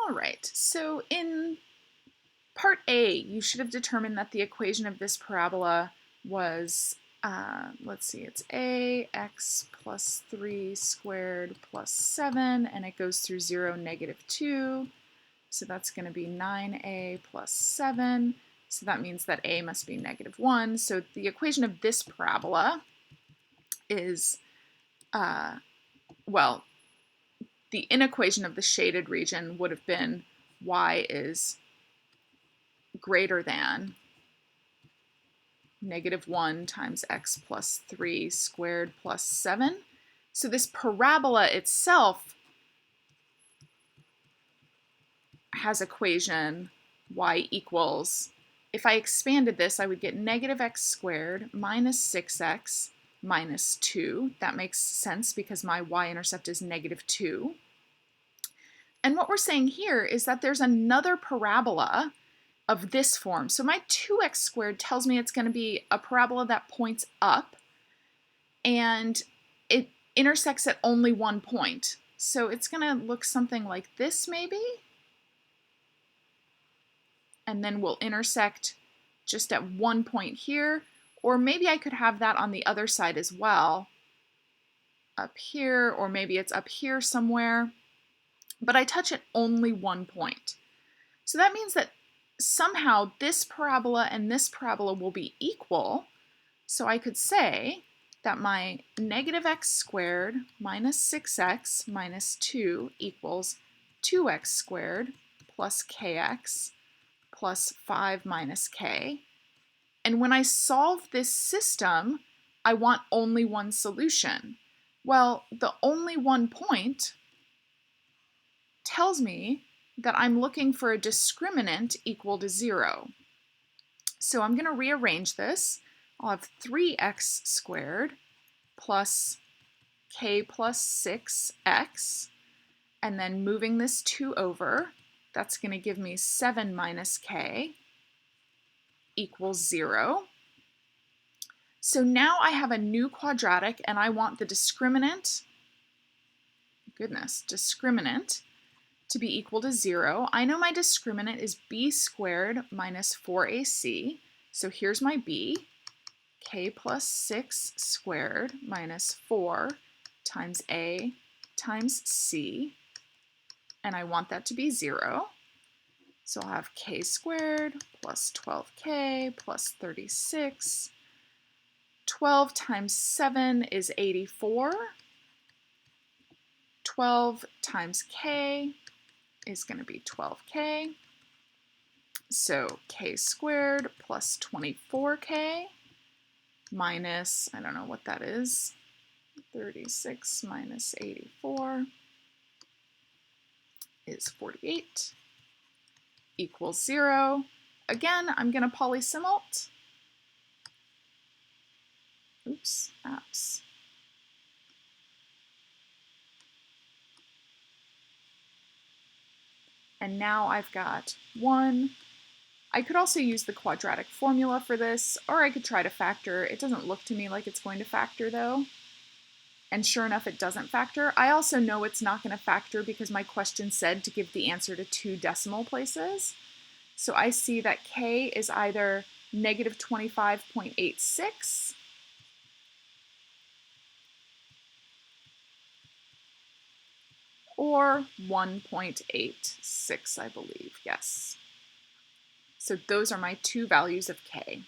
All right, so in part A, you should have determined that the equation of this parabola was, let's see, it's ax plus 3 squared plus 7, and it goes through 0, -2. So that's going to be 9a plus 7. So that means that a must be -1. So the equation of this parabola is, well, the inequation of the shaded region would have been y is greater than -1 times x plus 3 squared plus 7. So this parabola itself has equation y equals, if I expanded this, I would get -x squared minus 6x minus 2. That makes sense because my y-intercept is -2. And what we're saying here is that there's another parabola of this form. So my 2x squared tells me it's going to be a parabola that points up, and it intersects at only one point. So it's going to look something like this maybe, and then we'll intersect just at one point here, or maybe I could have that on the other side as well, up here, or maybe it's up here somewhere, but I touch at only one point. So that means that somehow this parabola and this parabola will be equal. So I could say that my -x squared minus 6x minus 2 equals 2x squared plus kx plus 5 minus k. And when I solve this system, I want only one solution. Well, the only one point tells me that I'm looking for a discriminant equal to 0. So I'm going to rearrange this. I'll have 3x squared plus k plus 6x, and then moving this 2 over, that's going to give me 7 minus k equals 0. So now I have a new quadratic, and I want the discriminant, discriminant to be equal to 0. I know my discriminant is b squared minus 4ac. So here's my b, k plus 6 squared minus 4 times a times c, and I want that to be 0. So I'll have k squared plus 12k plus 36. 12 times 7 is 84. 12 times k is going to be 12k. So k squared plus 24k minus, I don't know what that is, 36 minus 84 is 48 equals 0. Again, I'm going to polysimult. Oops, apps. And now I've got 1. I could also use the quadratic formula for this, or I could try to factor. It doesn't look to me like it's going to factor though. And sure enough, it doesn't factor. I also know it's not going to factor because my question said to give the answer to 2 decimal places. So I see that k is either -25.86 or 1.86, I believe, yes. So those are my 2 values of k.